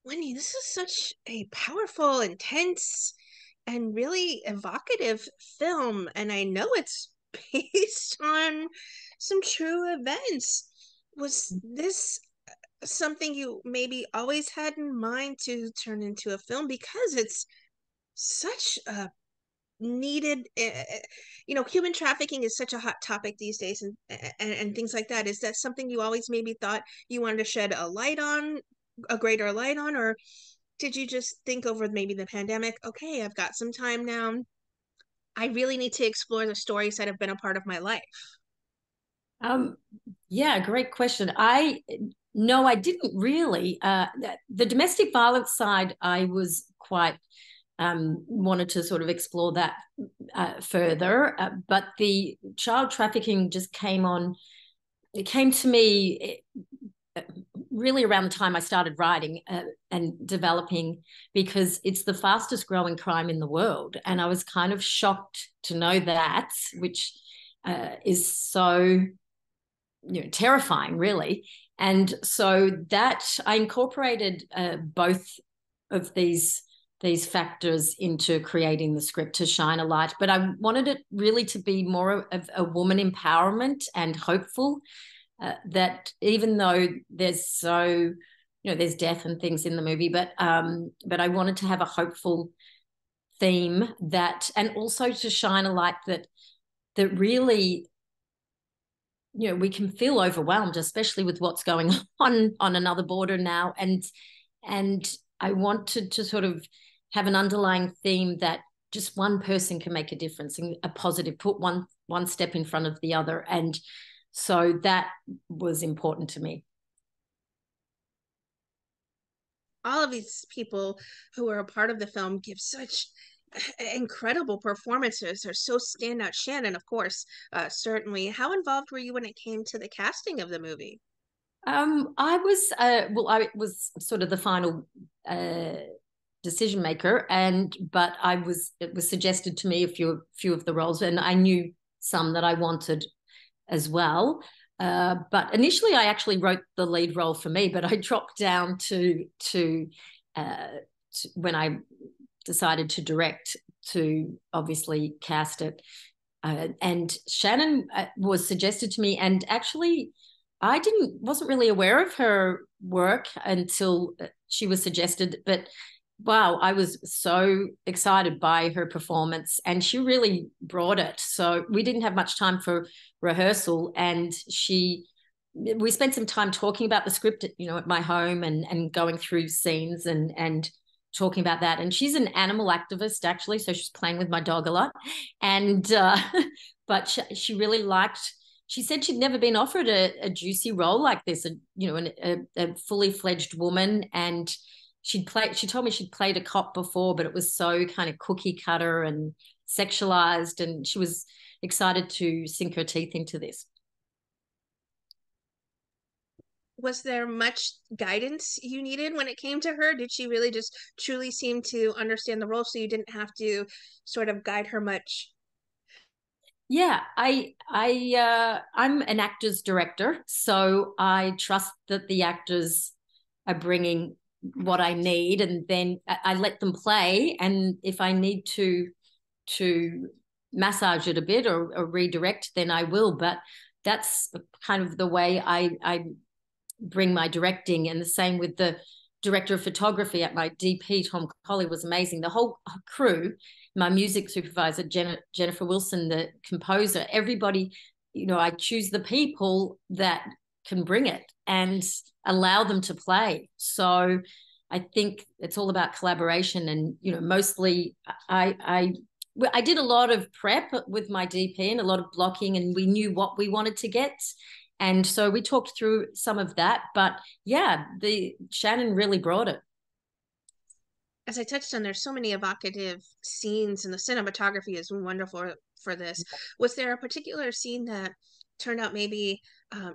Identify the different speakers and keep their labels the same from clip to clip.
Speaker 1: Wendy, this is such a powerful, intense, and really evocative film. And I know it's based on some true events. Was this something you maybe always had in mind to turn into a film? Because it's such a needed, human trafficking is such a hot topic these days, and things like that. Is that something you always maybe thought you wanted to shed a greater light on, or did you just think over maybe the pandemic, okay, I've got some time now. I really need to explore the stories that have been a part of my life.
Speaker 2: Um, yeah, great question. I No, I didn't really. The domestic violence side, I was quite wanted to sort of explore that further, but the child trafficking just came on. It came to me really around the time I started writing and developing, because it's the fastest growing crime in the world, and I was kind of shocked to know that, which is so terrifying, really. And so that I incorporated both of these factors into creating the script to shine a light. But I wanted it really to be more of a woman empowerment and hopeful. That even though there's death and things in the movie, but I wanted to have a hopeful theme, and also to shine a light that really, we can feel overwhelmed, especially with what's going on another border now. And I wanted to sort of have an underlying theme that just one person can make a difference, and a positive, put one step in front of the other. And so that was important to me.
Speaker 1: All of these people who are a part of the film give such incredible performances. They're so standout. Shannon, of course, certainly. How involved were you when it came to the casting of the movie?
Speaker 2: I was sort of the final decision maker, but it was suggested to me a few of the roles, and I knew some that I wanted as well. But initially, I actually wrote the lead role for me, but I dropped down to when I decided to direct, to obviously cast it. And Shannon was suggested to me, and actually, I wasn't really aware of her work until she was suggested. But wow, I was so excited by her performance, and she really brought it. So we didn't have much time for rehearsal, and we spent some time talking about the script, at my home, and going through scenes and talking about that. And she's an animal activist, actually, so she's playing with my dog a lot. And but she really liked. She said she'd never been offered a juicy role like this, a fully fledged woman. And she told me she'd played a cop before, but it was so kind of cookie cutter and sexualized, and she was excited to sink her teeth into this.
Speaker 1: Was there much guidance you needed when it came to her? Did she really just truly seem to understand the role so you didn't have to sort of guide her much?
Speaker 2: Yeah, I'm an actor's director, so I trust that the actors are bringing what I need, and then I let them play. And if I need to massage it a bit, or redirect, then I will. But that's kind of the way I bring my directing. And the same with the director of photography at my DP, Tom Colley, was amazing. The whole crew, my music supervisor, Jennifer Wilson, the composer, everybody, I choose the people that can bring it and allow them to play. So I think it's all about collaboration. And, mostly I did a lot of prep with my DP and a lot of blocking, and we knew what we wanted to get. And so we talked through some of that. But yeah, the Shannon really brought it.
Speaker 1: As I touched on, there's so many evocative scenes, and the cinematography is wonderful for this. Was there a particular scene that turned out maybe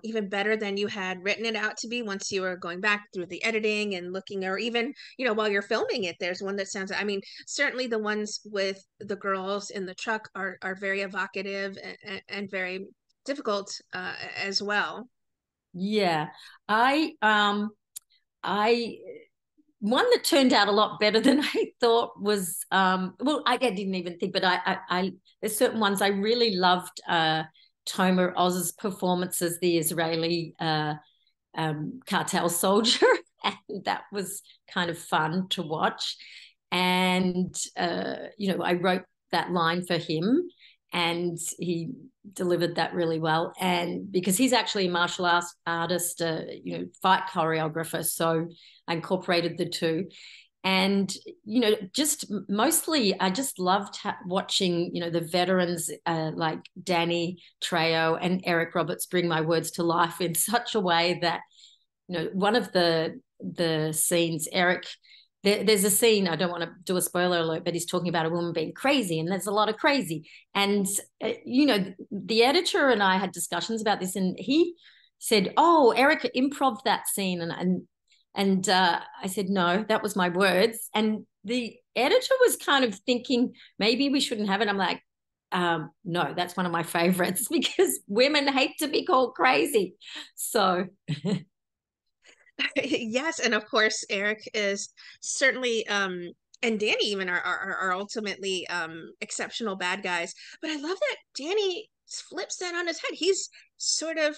Speaker 1: even better than you had written it out to be once you were going back through the editing and looking, or even, while you're filming it, there's one that sounds, I mean, certainly the ones with the girls in the truck are very evocative and very difficult as well.
Speaker 2: Yeah. I one that turned out a lot better than I thought was well, I didn't even think, but I there's certain ones I really loved. Toma Oz's performance as the Israeli cartel soldier, and that was kind of fun to watch. And I wrote that line for him, and he delivered that really well. And because he's actually a martial artist, fight choreographer, so I incorporated the two. And just mostly I just loved watching the veterans like Danny Trejo and Eric Roberts bring my words to life in such a way that one of the scenes, Eric, there's a scene, I don't want to do a spoiler alert, but he's talking about a woman being crazy, and there's a lot of crazy. And the editor and I had discussions about this, and he said, "Oh, Eric improv that scene," and I said, "No, that was my words." And the editor was kind of thinking maybe we shouldn't have it. I'm like, no, that's one of my favorites because women hate to be called crazy. So
Speaker 1: Yes, and of course Eric is certainly and Danny even are ultimately exceptional bad guys. But I love that Danny flips that on his head. He's sort of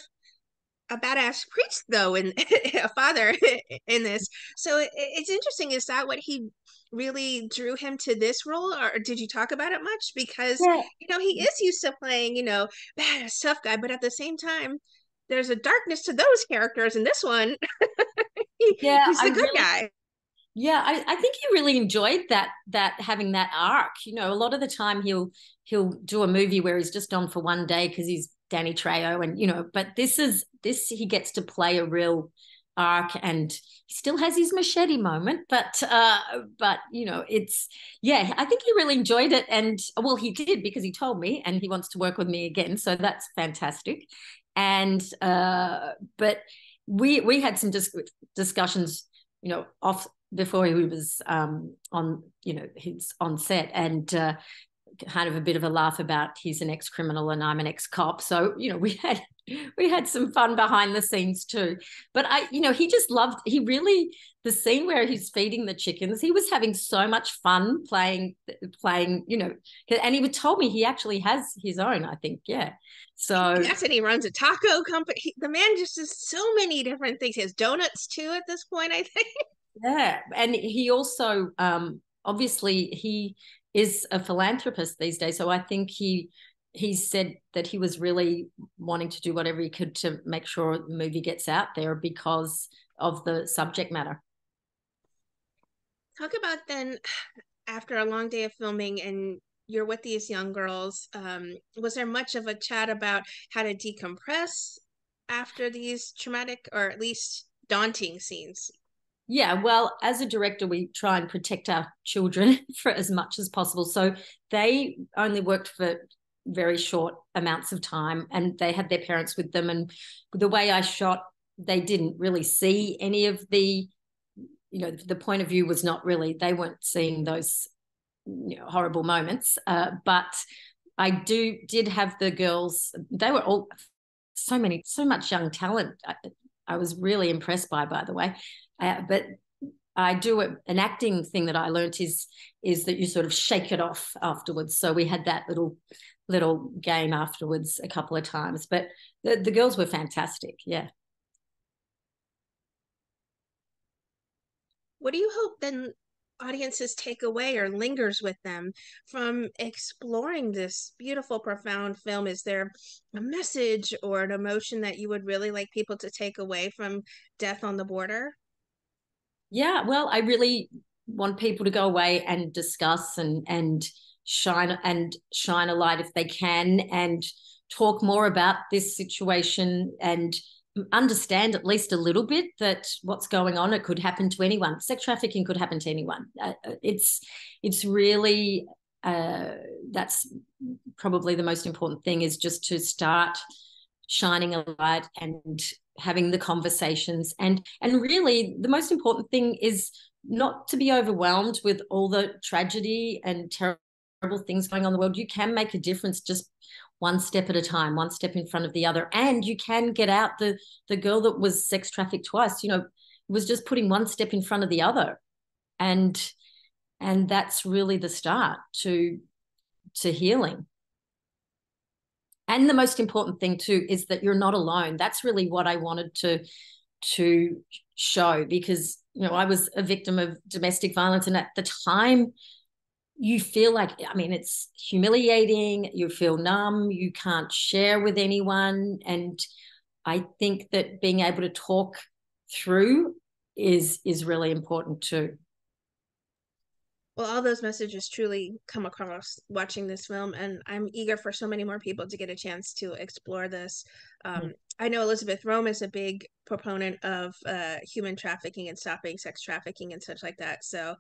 Speaker 1: a badass priest though, and a father in this. So it's interesting. Is that what he really drew him to this role, or did you talk about it much? Because
Speaker 2: yeah,
Speaker 1: he is used to playing badass tough guy, but at the same time there's a darkness to those characters, and this one
Speaker 2: yeah,
Speaker 1: he's the good guy.
Speaker 2: yeah, I think he really enjoyed that having that arc. A lot of the time he'll do a movie where he's just on for one day because he's Danny Trejo, and but this he gets to play a real arc, and he still has his machete moment, but it's yeah, I think he really enjoyed it, and well, he did because he told me, and he wants to work with me again, so that's fantastic. And but we had some discussions, off before he was on, he's on set, and kind of a bit of a laugh about he's an ex-criminal and I'm an ex-cop. So, we had some fun behind the scenes too. But he just loved, the scene where he's feeding the chickens, he was having so much fun playing, and he told me he actually has his own, I think. Yeah. So
Speaker 1: Yes, and he runs a taco company. The man just does so many different things. He has donuts too at this point, I think.
Speaker 2: yeah. And he also, obviously he is a philanthropist these days. So I think he said that he was really wanting to do whatever he could to make sure the movie gets out there because of the subject matter.
Speaker 1: Talk about then, after a long day of filming and you're with these young girls, was there much of a chat about how to decompress after these traumatic or at least daunting scenes?
Speaker 2: Yeah, well, as a director, we try and protect our children for as much as possible. So they only worked for very short amounts of time, and they had their parents with them. And the way I shot, they didn't really see any of the point of view was not really, they weren't seeing those horrible moments. But I did have the girls, they were all so much young talent. I was really impressed by the way. But I do an acting thing that I learned is that you sort of shake it off afterwards. So we had that little game afterwards a couple of times. But the girls were fantastic. Yeah.
Speaker 1: What do you hope then audiences take away or lingers with them from exploring this beautiful, profound film? Is there a message or an emotion that you would really like people to take away from Death on the Border?
Speaker 2: Yeah. Well, I really want people to go away and discuss and shine a light if they can, and talk more about this situation and understand at least a little bit that what's going on, it could happen to anyone. Sex trafficking could happen to anyone. It's really that's probably the most important thing, is just to start shining a light and having the conversations, and really the most important thing is not to be overwhelmed with all the tragedy and terrible things going on in the world. You can make a difference just one step at a time, one step in front of the other, and you can get out. The girl that was sex trafficked twice, was just putting one step in front of the other. and that's really the start to healing. And the most important thing too is that you're not alone. That's really what I wanted to show, because I was a victim of domestic violence, and at the time you feel like, I mean, it's humiliating, you feel numb, you can't share with anyone. And I think that being able to talk through is really important too.
Speaker 1: Well, all those messages truly come across watching this film, and I'm eager for so many more people to get a chance to explore this. I know Elizabeth Rome is a big proponent of human trafficking and stopping sex trafficking and such like that. So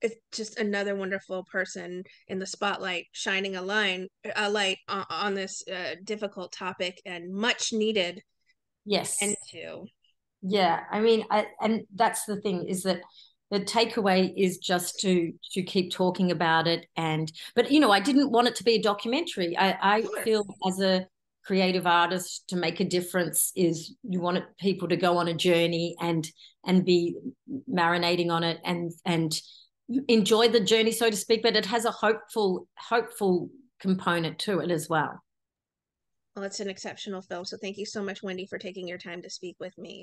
Speaker 1: it's just another wonderful person in the spotlight, shining a light on this difficult topic and much needed
Speaker 2: Yes.
Speaker 1: into.
Speaker 2: Yeah, I mean, and that's the thing, is that the takeaway is just to keep talking about it. And but I didn't want it to be a documentary. I
Speaker 1: Sure.
Speaker 2: feel, as a creative artist, to make a difference is you want people to go on a journey and be marinating on it and enjoy the journey, so to speak. But it has a hopeful component to it as well.
Speaker 1: Well, it's an exceptional film. So thank you so much, Wendy, for taking your time to speak with me.